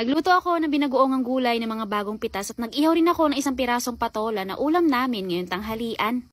Nagluto ako ng binagoongang gulay ng mga bagong pitas at nag-ihaw rin ako ng isang pirasong patola na ulam namin ngayong tanghalian.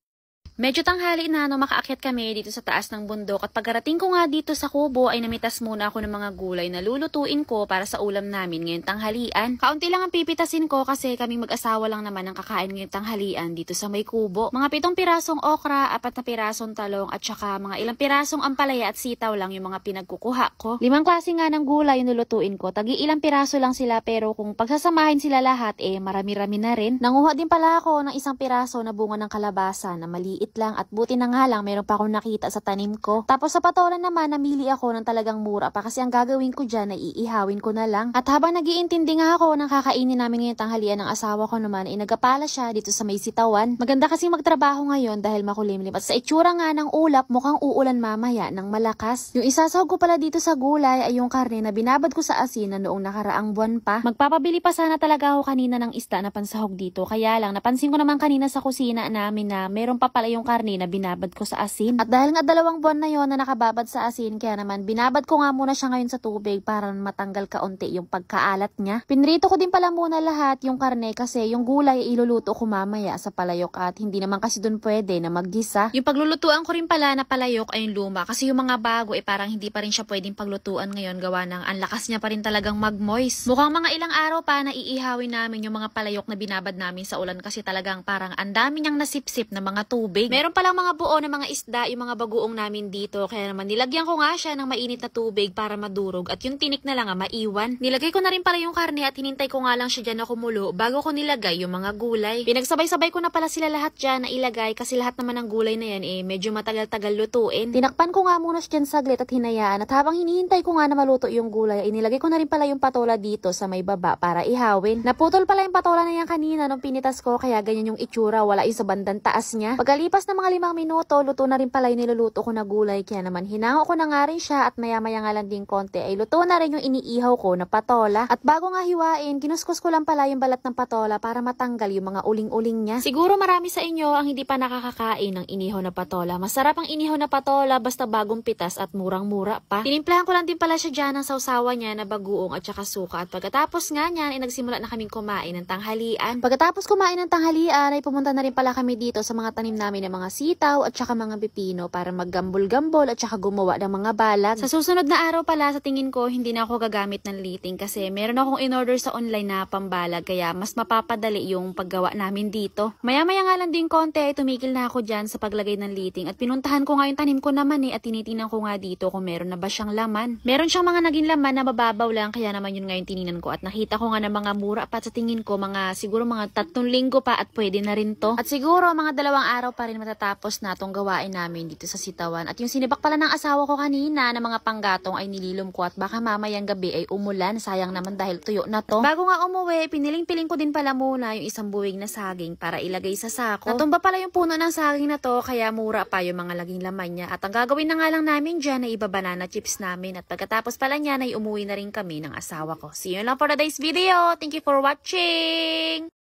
Medyo tanghali na makaakyat kami dito sa taas ng bundok at pagkarating ko nga dito sa kubo ay namitas muna ako ng mga gulay na lulutuin ko para sa ulam namin ngayong tanghalian. Kaunti lang ang pipitasin ko kasi kaming mag-asawa lang naman ang kakain ngayong tanghalian dito sa may kubo. Mga 7 pirasong okra, 4 na pirasong talong at saka mga ilang pirasong ampalaya at sitaw lang yung mga pinagkukuha ko. 5 klase nga ng gulay yung lulutuin ko. Tagi ilang piraso lang sila pero kung pagsasamahin sila lahat marami-rami na rin. Nanguha din pala ako ng 1 piraso na bunga ng kalabasa na maliit lang at buti na nga lang meron pa akong nakita sa tanim ko. Tapos sa patola naman namili ako ng talagang mura pa kasi ang gagawin ko dyan ay iihawin ko na lang. At habang nag-iintindi nga ako ng kakainin namin ngayong tanghalian ng asawa ko naman ay nagapala siya dito sa may sitawan. Maganda kasi magtrabaho ngayon dahil makulimlim at sa itsura nga ng ulap mukhang uulan mamaya ng malakas. Yung isasahog ko pala dito sa gulay ay yung karne na binabad ko sa asin na noong nakaraang buwan pa. Magpapabili pa sana talaga ako kanina ng isda na pansahog dito kaya lang napansin ko naman kanina sa kusina namin na meron pa pala yung karne na binabad ko sa asin. At dahil nga 2 buwan na yon na nakababad sa asin, kaya naman binabad ko nga muna siya ngayon sa tubig para matanggal kaunti yung pagkaalat niya. Pinrito ko din pala muna lahat yung karne kasi yung gulay iluluto ko mamaya sa palayok at hindi naman kasi dun pwede na maggisa. Yung paglulutuan ko rin pala na palayok ay yung luma kasi yung mga bago parang hindi pa rin siya pwedeng paglutuan ngayon gawa ng ang lakas niya pa rin talagang mag-moist. Mukhang mga ilang araw pa na iihawin namin yung mga palayok na binabad namin sa ulan kasi talagang parang ang dami niyang nasipsip na mga tubig. Meron palang mga buo na mga isda yung mga bagoong namin dito kaya naman nilagyan ko nga siya ng mainit na tubig para madurog at yung tinik na lang maiwan. Nilagay ko na rin pala yung karne at hinintay ko nga lang siya dyan na kumulo bago ko nilagay yung mga gulay. Pinagsabay-sabay ko na pala sila lahat dyan na ilagay kasi lahat naman ng gulay na yan medyo matagal-tagal lutuin. Tinakpan ko nga muna siya dyan saglit at hinayaan at habang hinihintay ko nga na maluto yung gulay ay nilagay ko na rin pala yung patola dito sa may baba para ihawin. Naputol pala yung patola na yan kanina nung pinitas ko kaya ganyan yung itsura, wala yung sa bandang taas niya. Pagkalipas ng mga 5 minuto, luto na rin pala yung niluluto ko na gulay kaya naman hinango ko na nga rin siya at maya-maya nga lang din konti ay luto na rin yung iniihaw ko na patola. At bago nga hiwain, kinuskus ko lang pala yung balat ng patola para matanggal yung mga uling-uling niya. Siguro marami sa inyo ang hindi pa nakakakain ng inihaw na patola. Masarap ang inihaw na patola basta bagong pitas at murang-mura pa. Tinimplahan ko lang din pala siya dyan ng sausawa niya na bagoong at saka suka at pagkatapos nga niyan ay nagsimula na kaming kumain ng tanghalian. Pagkatapos kumain ng tanghalian ay pumunta na rin pala kami dito sa mga tanim namin ng mga sitaw at saka mga pipino para maggambol-gambol at saka gumawa ng mga balag. Sa susunod na araw pala sa tingin ko hindi na ako gagamit ng liting kasi meron akong in-order sa online na pambalag kaya mas mapapadali yung paggawa namin dito. Maya-maya nga lang din konti ay tumigil na ako dyan sa paglagay ng liting at pinuntahan ko nga yung tanim ko naman at tinitingnan ko nga dito kung meron na ba siyang laman. Meron siyang mga naging laman na mababaw lang kaya naman yun nga yung tininan ko at nakita ko nga ng mga mura pa sa tingin ko siguro mga 3 linggo pa at pwede na rin to. At siguro mga 2 araw pa rin matatapos na tong gawain namin dito sa sitawan. At yung sinibak pala ng asawa ko kanina na mga panggatong ay nililom ko at baka mamayang gabi ay umulan. Sayang naman dahil tuyo na to. Bago nga umuwi, piniling-piling ko din pala muna yung isang buwig na saging para ilagay sa sako. Natumba pala yung puno ng saging na to kaya mura pa yung mga laging laman niya. At ang gagawin na nga lang namin dyan ay iba-banana chips namin. At pagkatapos pala niyan ay umuwi na rin kami ng asawa ko. See you lang for today's video. Thank you for watching!